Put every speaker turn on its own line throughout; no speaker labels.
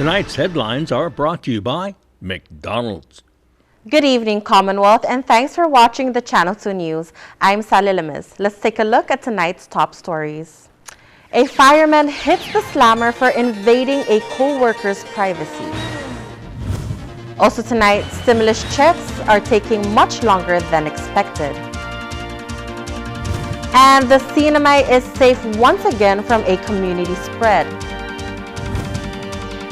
Tonight's headlines are brought to you by McDonald's.
Good evening, Commonwealth, and thanks for watching the Channel 2 News. I'm Sally Lemis. Let's take a look at tonight's top stories. A fireman hits the slammer for invading a co-worker's privacy. Also tonight, stimulus checks are taking much longer than expected. And the CNMI is safe once again from a community spread.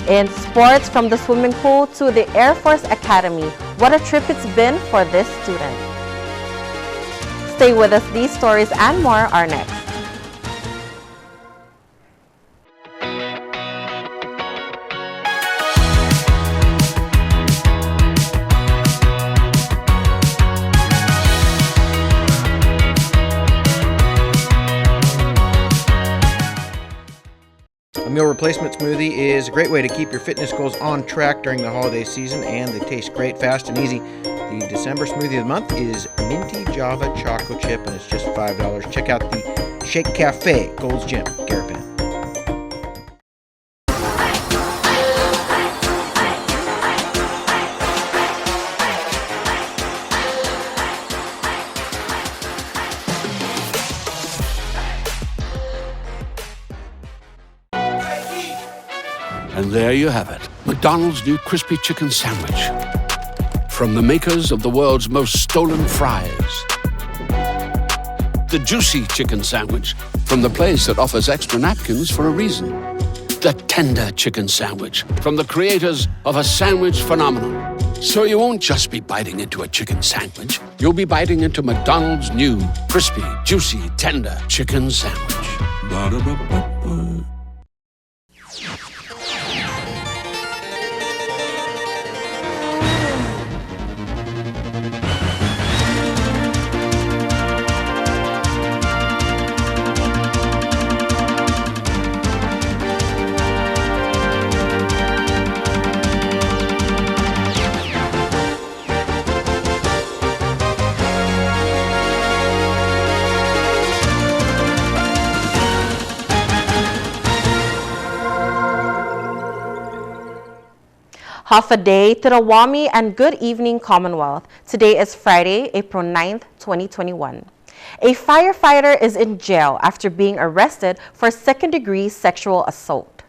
In sports, from the swimming pool to the Air Force Academy, what a trip it's been for this student. Stay with us, these stories and more are next.
A meal replacement smoothie is a great way to keep your fitness goals on track during the holiday season, and they taste great, fast, and easy. The December smoothie of the month is Minty Java Choco Chip, and it's just $5. Check out the Shake Cafe, Gold's Gym, Garapan.
And there you have it, McDonald's new crispy chicken sandwich. From the makers of the world's most stolen fries. The juicy chicken sandwich from the place that offers extra napkins for a reason. The tender chicken sandwich from the creators of a sandwich phenomenon. So you won't just be biting into a chicken sandwich, you'll be biting into McDonald's new crispy, juicy, tender chicken sandwich. Ba-da-ba-ba-ba.
Half a day to the Wami and good evening, Commonwealth. Today is Friday, April 9th, 2021. A firefighter is in jail after being arrested for second-degree sexual assault.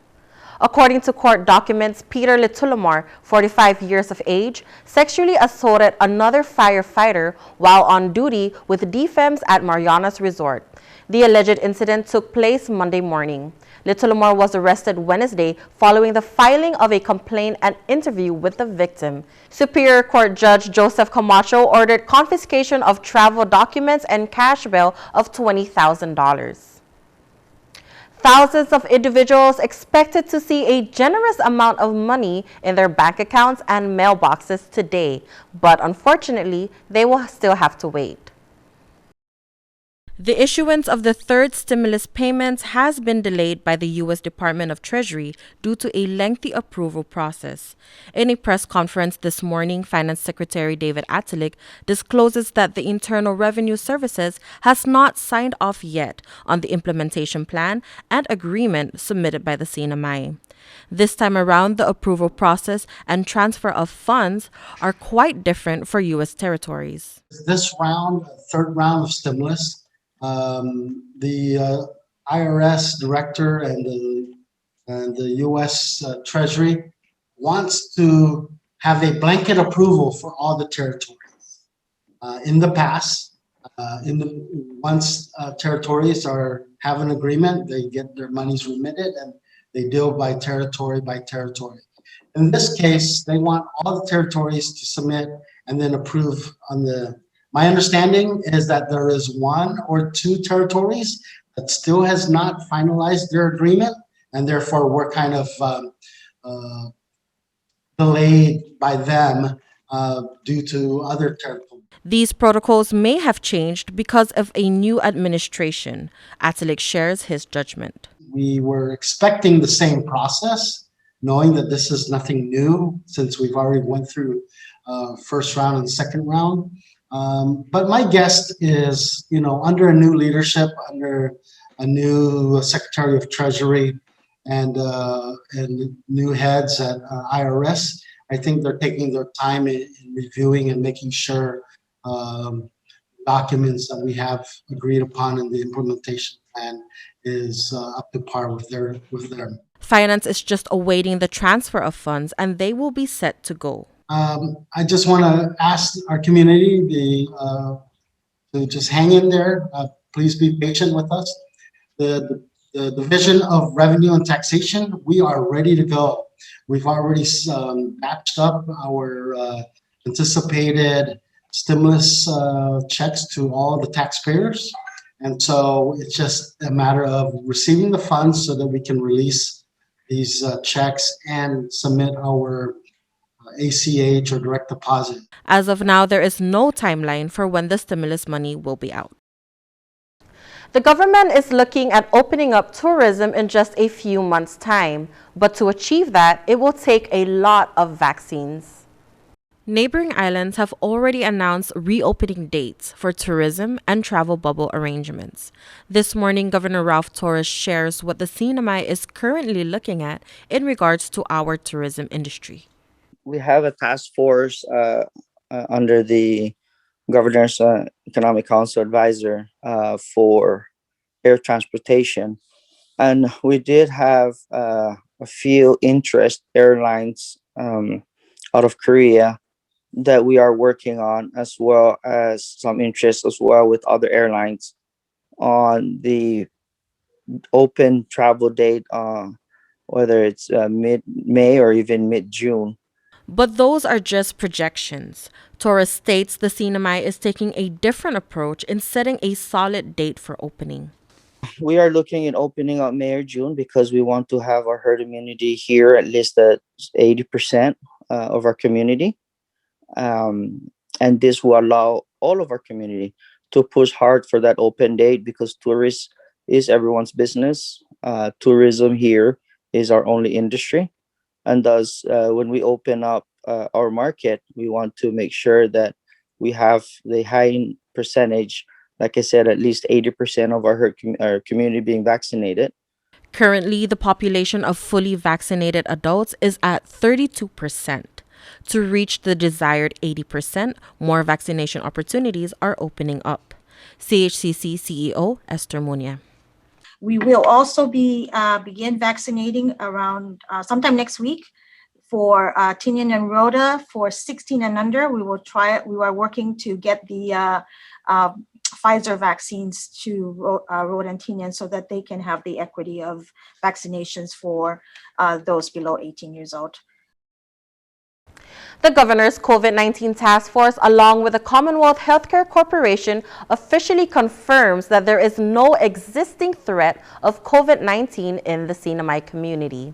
According to court documents, Peter Litulomar, 45 years of age, sexually assaulted another firefighter while on duty with DFEMS at Mariana's Resort. The alleged incident took place Monday morning. Litulomar was arrested Wednesday following the filing of a complaint and interview with the victim. Superior Court Judge Joseph Camacho ordered confiscation of travel documents and cash bail of $20,000. Thousands of individuals expected to see a generous amount of money in their bank accounts and mailboxes today, but unfortunately, they will still have to wait. The issuance of the third stimulus payments has been delayed by the U.S. Department of Treasury due to a lengthy approval process. In a press conference this morning, Finance Secretary David Atalik discloses that the Internal Revenue Services has not signed off yet on the implementation plan and agreement submitted by the CNMI. This time around, the approval process and transfer of funds are quite different for U.S. territories.
This round, third round of stimulus, the IRS director and the U.S. Treasury wants to have a blanket approval for all the territories. In the past, once territories have an agreement, they get their monies remitted and they deal by territory by territory. In this case, they want all the territories to submit and then approve on the. My understanding is that there is one or two territories that still has not finalized their agreement, and therefore we're kind of delayed by them due to other territories.
These protocols may have changed because of a new administration. Atalik shares his judgment.
We were expecting the same process, knowing that this is nothing new since we've already went through first round and second round. But my guess is, under a new leadership, under a new Secretary of Treasury, and new heads at IRS. I think they're taking their time in reviewing and making sure documents that we have agreed upon in the implementation plan is up to par with them.
Finance is just awaiting the transfer of funds and they will be set to go.
I just want to ask our community to just hang in there. Please be patient with us. The Division of Revenue and Taxation, we are ready to go. We've already batched up our anticipated stimulus checks to all the taxpayers. And so it's just a matter of receiving the funds so that we can release these checks and submit our ACH or direct deposit.
As of now, there is no timeline for when the stimulus money will be out. The government is looking at opening up tourism in just a few months' time, but to achieve that, it will take a lot of vaccines. Neighboring islands have already announced reopening dates for tourism and travel bubble arrangements. This morning, Governor Ralph Torres shares what the CNMI is currently looking at in regards to our tourism industry.
We have a task force under the Governor's Economic Council advisor for air transportation. And we did have a few interest airlines out of Korea that we are working on, as well as some interest as well with other airlines on the open travel date, whether it's mid-May or even mid-June.
But those are just projections. Torres states the CNMI is taking a different approach in setting a solid date for opening.
We are looking at opening up May or June because we want to have our herd immunity here at least at 80% of our community. And this will allow all of our community to push hard for that open date because tourists is everyone's business. Tourism here is our only industry. And thus, when we open up our market, we want to make sure that we have the high percentage, like I said, at least 80% of our community being vaccinated.
Currently, the population of fully vaccinated adults is at 32%. To reach the desired 80%, more vaccination opportunities are opening up. CHCC CEO Esther Munia.
We will also be begin vaccinating around sometime next week for Tinian and Rhoda for 16 and under. We are working to get the Pfizer vaccines to Rhoda and Tinian so that they can have the equity of vaccinations for those below 18 years old.
The governor's COVID-19 task force, along with the Commonwealth Healthcare Corporation, officially confirms that there is no existing threat of COVID-19 in the CNMI community.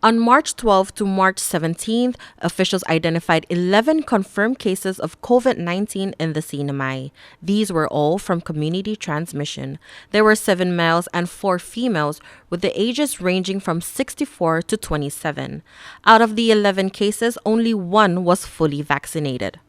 On March 12 to March 17th, officials identified 11 confirmed cases of COVID-19 in the CNMI. These were all from community transmission. There were 7 males and 4 females, with the ages ranging from 64 to 27. Out of the 11 cases, only 1 was fully vaccinated.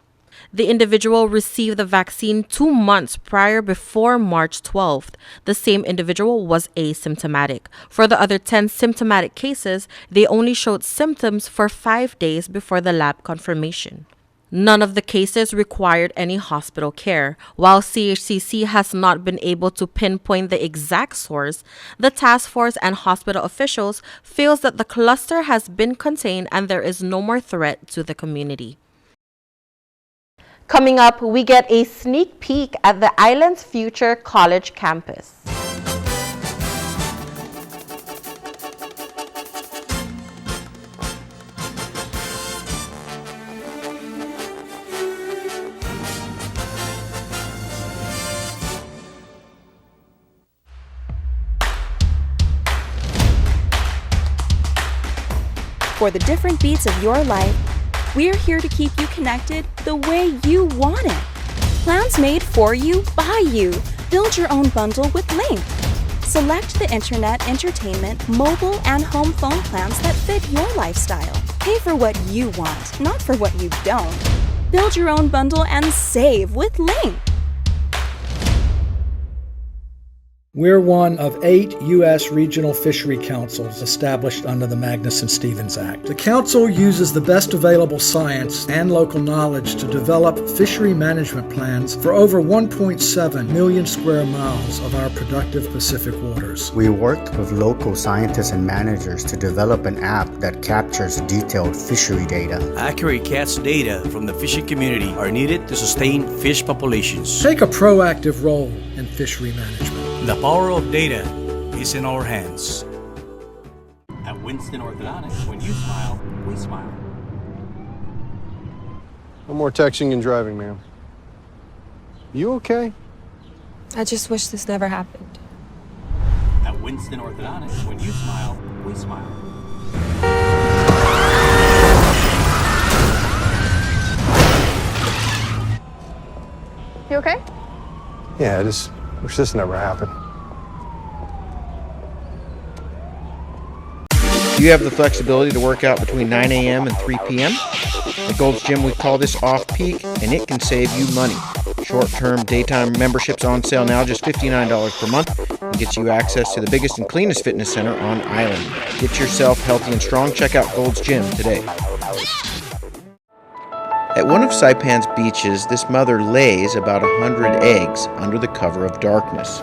The individual received the vaccine 2 months prior before March 12th. The same individual was asymptomatic. For the other 10 symptomatic cases, they only showed symptoms for 5 days before the lab confirmation. None of the cases required any hospital care. While CHCC has not been able to pinpoint the exact source, the task force and hospital officials feels that the cluster has been contained and there is no more threat to the community. Coming up, we get a sneak peek at the island's future college campus.
For the different beats of your life, we're here to keep you connected the way you want it. Plans made for you, by you. Build your own bundle with Link. Select the internet, entertainment, mobile, and home phone plans that fit your lifestyle. Pay for what you want, not for what you don't. Build your own bundle and save with Link.
We're one of 8 U.S. regional fishery councils established under the Magnuson-Stevens Act. The council uses the best available science and local knowledge to develop fishery management plans for over 1.7 million square miles of our productive Pacific waters.
We worked with local scientists and managers to develop an app that captures detailed fishery data.
Accurate catch data from the fishing community are needed to sustain fish populations.
Take a proactive role in fishery management.
The power of data is in our hands.
At Winston Orthodontics, when you smile, we smile.
No more texting and driving, ma'am. You okay?
I just wish this never happened.
At Winston Orthodontics, when you smile, we smile.
You okay?
Yeah, I just wish this never happened.
Do you have the flexibility to work out between 9 a.m. and 3 p.m.? At Gold's Gym, we call this off-peak, and it can save you money. Short-term daytime memberships on sale now, just $59 per month, and gets you access to the biggest and cleanest fitness center on island. Get yourself healthy and strong. Check out Gold's Gym today. At one of Saipan's beaches, this mother lays about 100 eggs under the cover of darkness.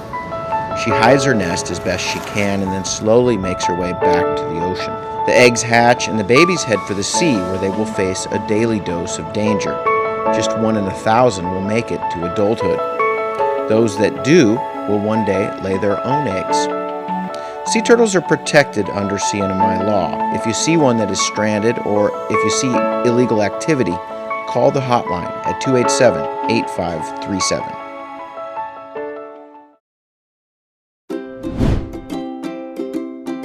She hides her nest as best she can and then slowly makes her way back to the ocean. The eggs hatch and the babies head for the sea, where they will face a daily dose of danger. Just 1 in 1,000 will make it to adulthood. Those that do will one day lay their own eggs. Sea turtles are protected under CNMI law. If you see one that is stranded or if you see illegal activity, call the hotline at 287-8537.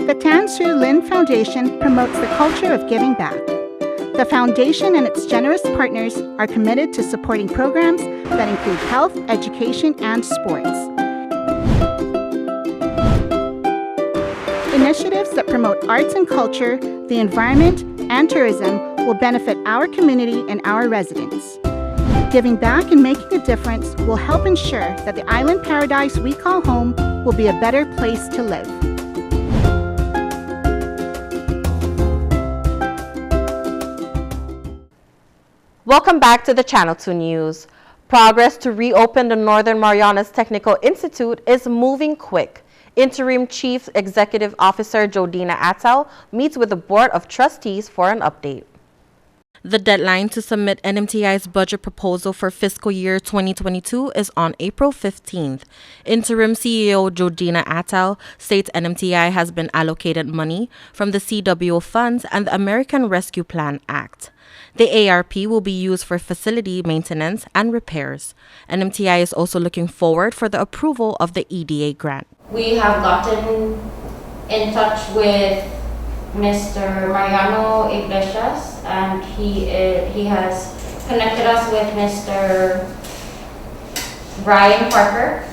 The Tan Soo Lin Foundation promotes the culture of giving back. The foundation and its generous partners are committed to supporting programs that include health, education, and sports. Initiatives that promote arts and culture, the environment, and tourism will benefit our community and our residents. Giving back and making a difference will help ensure that the island paradise we call home will be a better place to live.
Welcome back to the Channel 2 News. Progress to reopen the Northern Marianas Technical Institute is moving quick. Interim Chief Executive Officer Jodina Attal meets with the Board of Trustees for an update. The deadline to submit NMTI's budget proposal for fiscal year 2022 is on April 15th. Interim CEO Jodina Attal states NMTI has been allocated money from the CWO funds and the American Rescue Plan Act. The ARP will be used for facility maintenance and repairs. NMTI is also looking forward for the approval of the EDA grant.
We have gotten in touch with Mr. Mariano Iglesias, and he has connected us with Mr. Brian Parker,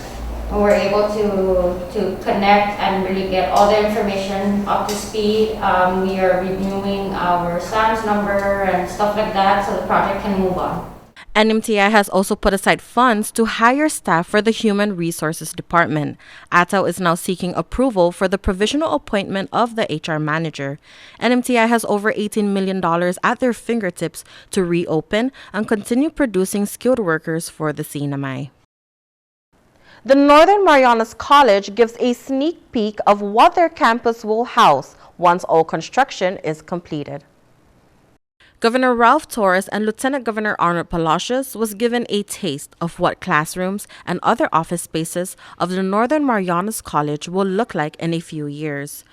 and we're able to connect and really get all the information up to speed. We are reviewing our SAMS number and stuff like that so the project can move on.
NMTI has also put aside funds to hire staff for the Human Resources Department. Attal is now seeking approval for the provisional appointment of the HR manager. NMTI has over $18 million at their fingertips to reopen and continue producing skilled workers for the CNMI. The Northern Marianas College gives a sneak peek of what their campus will house once all construction is completed. Governor Ralph Torres and Lieutenant Governor Arnold Palacios was given a taste of what classrooms and other office spaces of the Northern Marianas College will look like in a few years.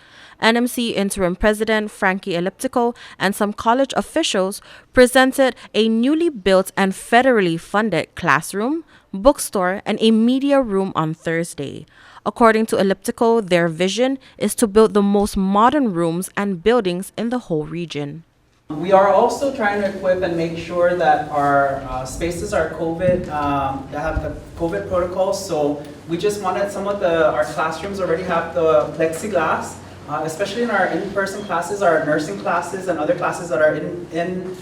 NMC Interim President Frankie Elliptico and some college officials presented a newly built and federally funded classroom, bookstore, and a media room on Thursday. According to Elliptico, their vision is to build the most modern rooms and buildings in the whole region.
We are also trying to equip and make sure that our spaces are COVID, that have the COVID protocols. So we just wanted some of our classrooms already have the plexiglass, especially in our in-person classes, our nursing classes and other classes that are in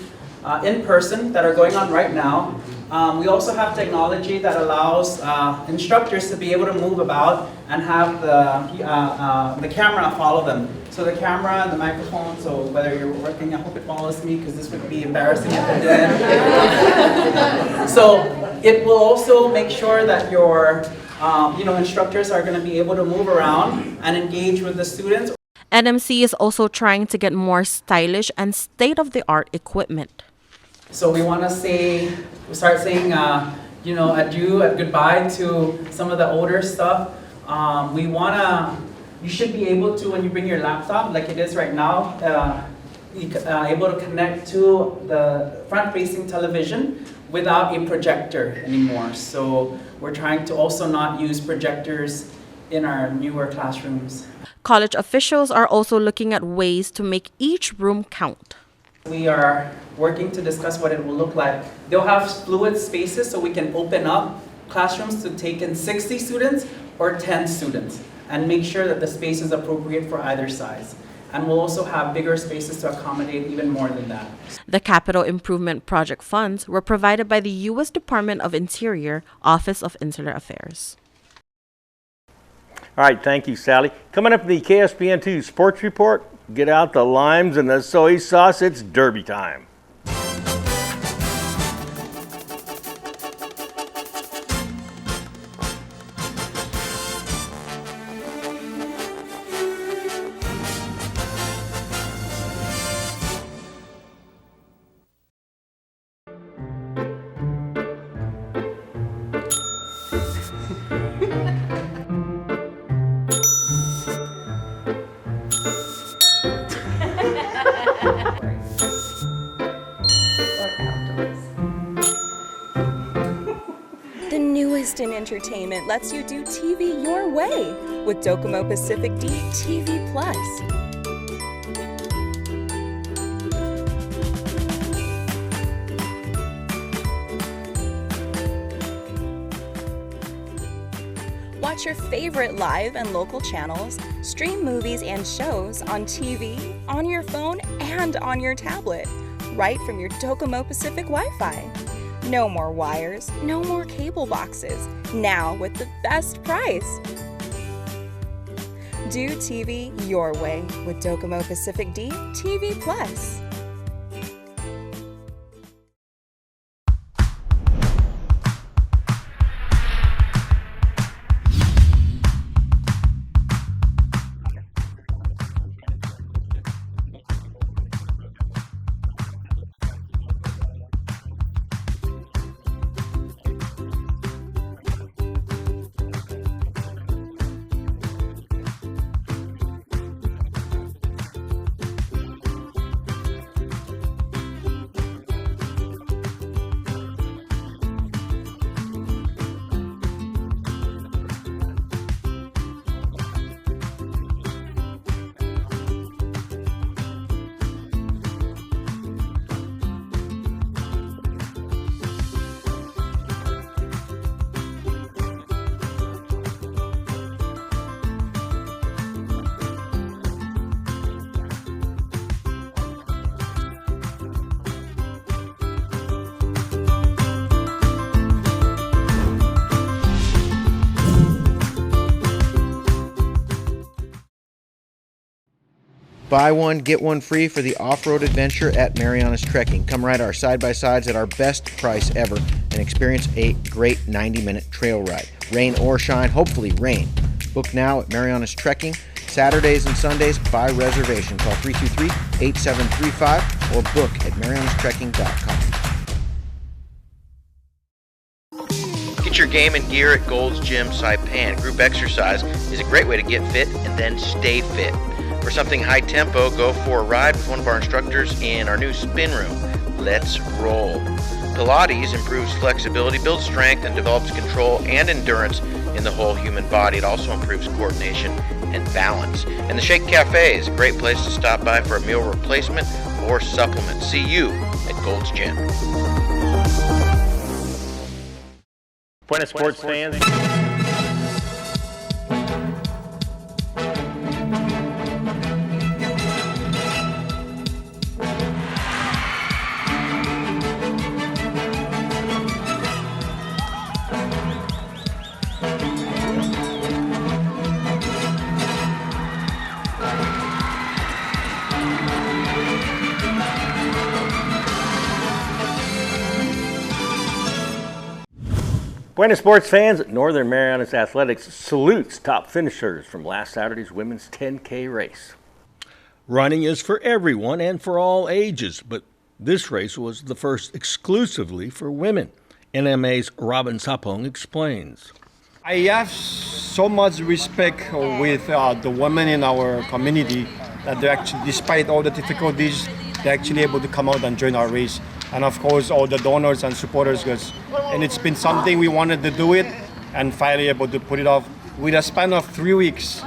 person that are going on right now. We also have technology that allows instructors to be able to move about and have the camera follow them. So the camera and the microphone, so whether you're working, I hope it follows me because this would be embarrassing if it didn't. So it will also make sure that your instructors are going to be able to move around and engage with the students.
NMC is also trying to get more stylish and state-of-the-art equipment.
So we want to start saying, adieu and goodbye to some of the older stuff. You should be able to, when you bring your laptop, like it is right now, able to connect to the front-facing television without a projector anymore. So we're trying to also not use projectors in our newer classrooms.
College officials are also looking at ways to make each room count.
We are working to discuss what it will look like. They'll have fluid spaces so we can open up classrooms to take in 60 students or 10 students and make sure that the space is appropriate for either size. And we'll also have bigger spaces to accommodate even more than that.
The Capital Improvement Project funds were provided by the U.S. Department of Interior, Office of Insular Affairs.
All right, thank you, Sally. Coming up in the KSPN2 Sports Report, get out the limes and the soy sauce. It's derby time.
The newest in entertainment lets you do TV your way with Docomo Pacific D TV Plus. Watch your favorite live and local channels, stream movies and shows on TV, on your phone, and on your tablet, right from your Docomo Pacific Wi-Fi. No more wires, no more cable boxes, now with the best price. Do TV your way with Docomo Pacific D TV Plus.
Buy one, get one free for the off-road adventure at Mariana's Trekking. Come ride our side-by-sides at our best price ever and experience a great 90-minute trail ride. Rain or shine, hopefully rain. Book now at Mariana's Trekking. Saturdays and Sundays by reservation. Call 323-8735 or book at marianastrekking.com. Get your game and gear at Gold's Gym Saipan. Group exercise is a great way to get fit and then stay fit. For something high tempo, go for a ride with one of our instructors in our new spin room. Let's roll. Pilates improves flexibility, builds strength, and develops control and endurance in the whole human body. It also improves coordination and balance. And the Shake Cafe is a great place to stop by for a meal replacement or supplement. See you at Gold's Gym.
Buenas sports fans. Buena sports fans, Northern Marianas Athletics salutes top finishers from last Saturday's women's 10K race. Running is for everyone and for all ages, but this race was the first exclusively for women. NMA's Robin Sapong explains.
I have so much respect with the women in our community that they're actually, despite all the difficulties, they're actually able to come out and join our race. And of course, all the donors and supporters, and it's been something we wanted to do it and finally able to put it off. With a span of 3 weeks,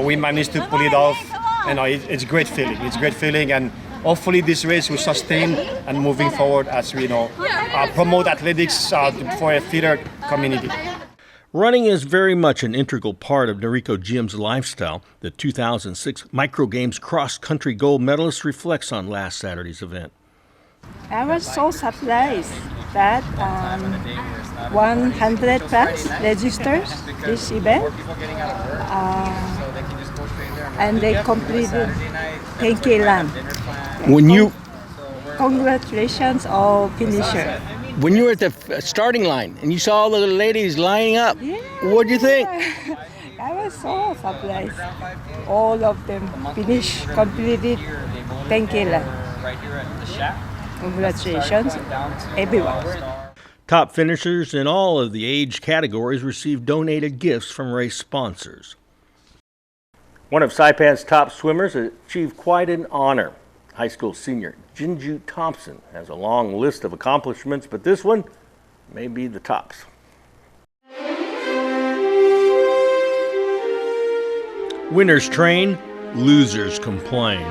we managed to pull it off, and it's a great feeling. It's a great feeling, and hopefully this race will sustain and moving forward as we promote athletics for a fitter community.
Running is very much an integral part of Noriko Jim's lifestyle. The 2006 Micro Games cross-country gold medalist reflects on last Saturday's event.
I was so surprised that 100 plus registered this event, and they completed 10K run. Congratulations, all finishers.
When you were at the starting line and you saw all the ladies lining up, what did you think?
I was so surprised. All of them completed 10K run. Congratulations, everyone.
Top finishers in all of the age categories received donated gifts from race sponsors. One of Saipan's top swimmers achieved quite an honor. High school senior Jinju Thompson has a long list of accomplishments, but this one may be the tops. Winners train, losers complain.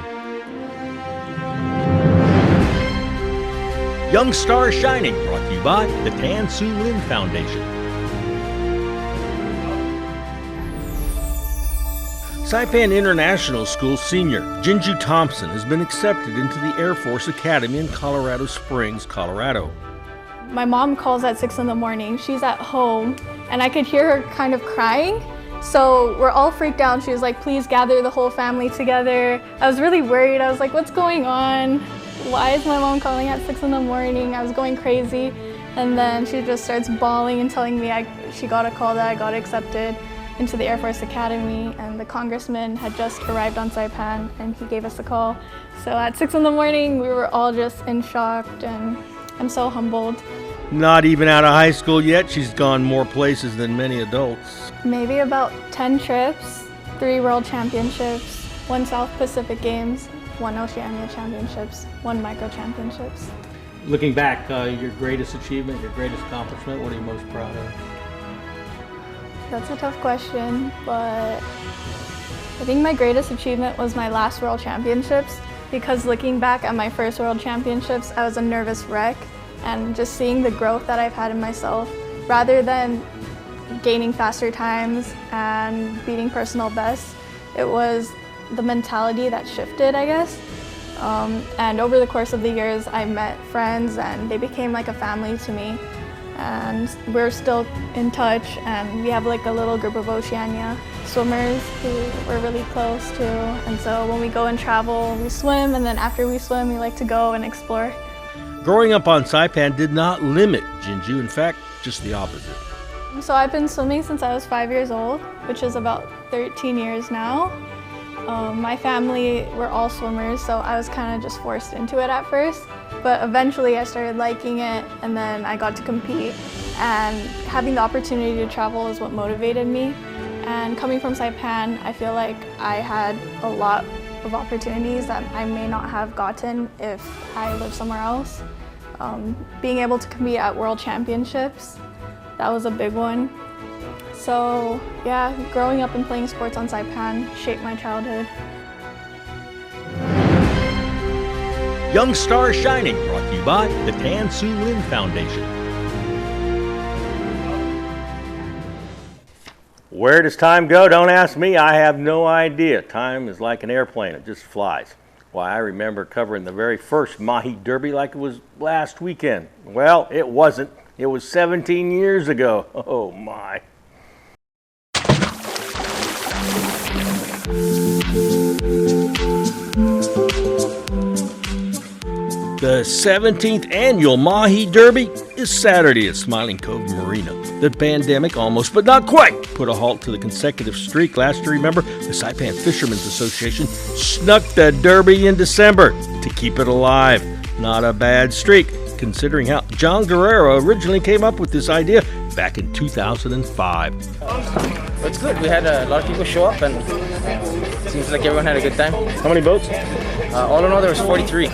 Young Star Shining, brought to you by the Tan Su Lin Foundation. Saipan International School senior Jinju Thompson has been accepted into the Air Force Academy in Colorado Springs, Colorado.
My mom calls at 6 in the morning. She's at home, and I could hear her kind of crying. So we're all freaked out. She was like, please gather the whole family together. I was really worried. I was like, what's going on? Why is my mom calling at 6 in the morning? I was going crazy. And then she just starts bawling and telling me she got a call that I got accepted into the Air Force Academy, and the congressman had just arrived on Saipan and he gave us a call. So at 6 in the morning, we were all just in shock, and I'm so humbled.
Not even out of high school yet, she's gone more places than many adults.
Maybe about 10 trips, 3 World Championships, 1 South Pacific Games, 1 Oceania Championships, 1 Micro Championships.
Looking back, your greatest achievement, your greatest accomplishment, what are you most proud of?
That's a tough question, but I think my greatest achievement was my last World Championships, because looking back at my first World Championships, I was a nervous wreck, and just seeing the growth that I've had in myself, rather than gaining faster times and beating personal bests, it was the mentality that shifted, I guess. And over the course of the years, I met friends and they became like a family to me. And we're still in touch, and we have like a little group of Oceania swimmers who we're really close to. And so when we go and travel, we swim, and then after we swim, we like to go and explore.
Growing up on Saipan did not limit Jinju, in fact, just the opposite.
So I've been swimming since I was 5 years old, which is about 13 years now. My family, we're all swimmers, so I was kind of just forced into it at first. But eventually I started liking it, and then I got to compete. And having the opportunity to travel is what motivated me. And coming from Saipan, I feel like I had a lot of opportunities that I may not have gotten if I lived somewhere else. Being able to compete at World Championships, that was a big one. So yeah, growing up and playing sports on Saipan shaped my childhood.
Young Star Shining, brought to you by the Tan Su Lin Foundation. Where does time go? Don't ask me. I have no idea. Time is like an airplane. It just flies. Why, I remember covering the very first Mahi Derby like it was last weekend. Well, it wasn't. It was 17 years ago. Oh, my. The 17th annual Mahi Derby is Saturday at Smiling Cove Marina. The pandemic almost, but not quite, put a halt to the consecutive streak. Last year, remember, the Saipan Fishermen's Association snuck the Derby in December to keep it alive. Not a bad streak, considering how John Guerrero originally came up with this idea back in 2005.
It's good. We had a lot of people show up, and seems like everyone had a good time.
How many boats?
All in all, there was 43.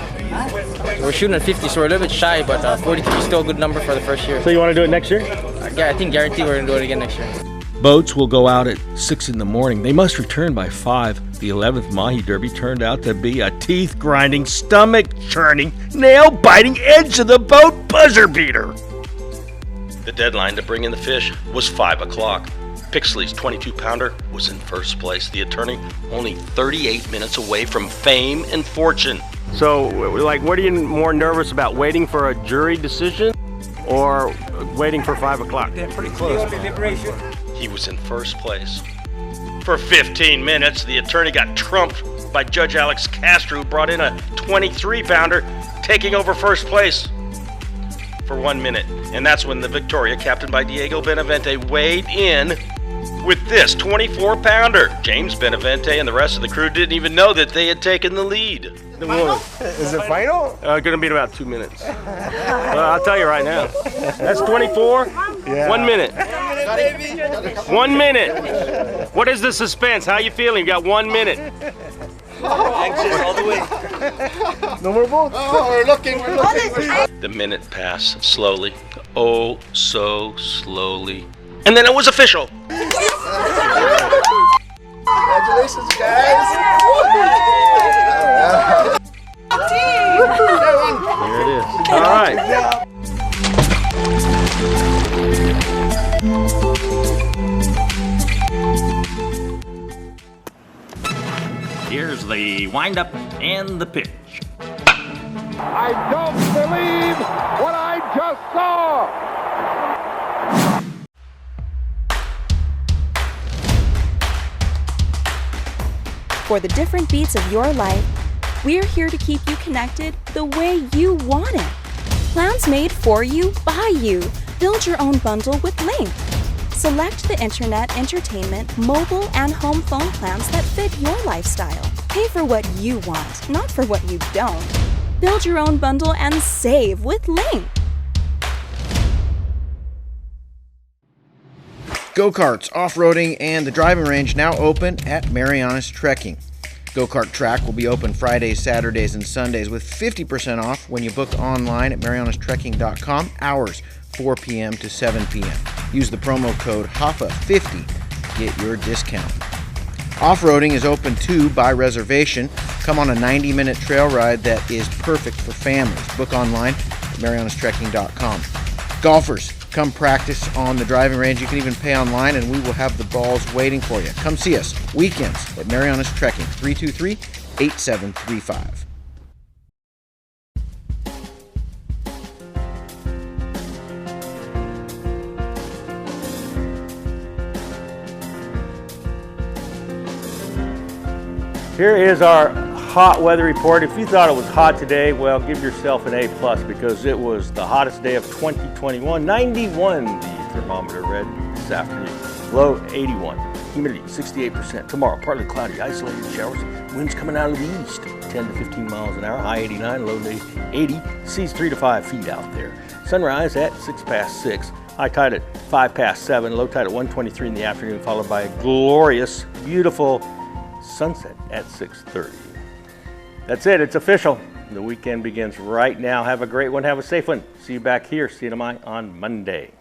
We're shooting at 50, so we're a little bit shy, but 43 is still a good number for the first year.
So you want to do it next year?
Yeah, I think guaranteed we're going to do it again next year.
Boats will go out at 6 in the morning. They must return by 5. The 11th Mahi Derby turned out to be a teeth-grinding, stomach-churning, nail-biting, edge-of-the-boat buzzer beater. The deadline to bring in the fish was 5 o'clock. Pixley's 22-pounder was in first place. The attorney only 38 minutes away from fame and fortune. So, like, what are you more nervous about, waiting for a jury decision or waiting for 5 o'clock?
They're pretty close.
He was in first place. For 15 minutes, the attorney got trumped by Judge Alex Castro, who brought in a 23-pounder, taking over first place for 1 minute. And that's when the Victoria, captained by Diego Benavente, weighed in with this 24-pounder. James Benavente and the rest of the crew didn't even know that they had taken the lead.
Is it final?
Gonna be in about 2 minutes. Well, I'll tell you right now. That's 24.
Yeah.
1 minute. 1 minute. What is the suspense? How you feeling? You got 1 minute.
Anxious all the way.
No more boats?
Oh, we're looking.
The minute passed slowly. Oh, so slowly. And then it was official.
Congratulations, guys.
Here it is. All right. Here's the windup and the pitch.
I don't believe what I just saw.
For the different beats of your life, we're here to keep you connected the way you want it. Plans made for you, by you. Build your own bundle with Link. Select the internet, entertainment, mobile, and home phone plans that fit your lifestyle. Pay for what you want, not for what you don't. Build your own bundle and save with Link.
Go-karts, off-roading, and the driving range now open at Marianas Trekking. Go-kart track will be open Fridays, Saturdays, and Sundays with 50% off when you book online at marianastrekking.com, hours 4 p.m. to 7 p.m. Use the promo code HAFA50 to get your discount. Off-roading is open too by reservation. Come on a 90-minute trail ride that is perfect for families. Book online at marianastrekking.com. Golfers, come practice on the driving range. You can even pay online, and we will have the balls waiting for you. Come see us weekends at Marianas Trekking, 323-8735.
Here is our hot weather report. If you thought it was hot today, well, give yourself an A+ because it was the hottest day of 2021. 91 the thermometer read this afternoon. Low 81. Humidity 68%. Tomorrow, partly cloudy, isolated showers. Winds coming out of the east, 10 to 15 miles an hour. High 89, low 80. Seas 3 to 5 feet out there. Sunrise at 6 past 6. High tide at 5 past 7. Low tide at 1:23 in the afternoon, followed by a glorious, beautiful sunset at 6:30. That's it. It's official. The weekend begins right now. Have a great one. Have a safe one. See you back here, CNMI, on Monday.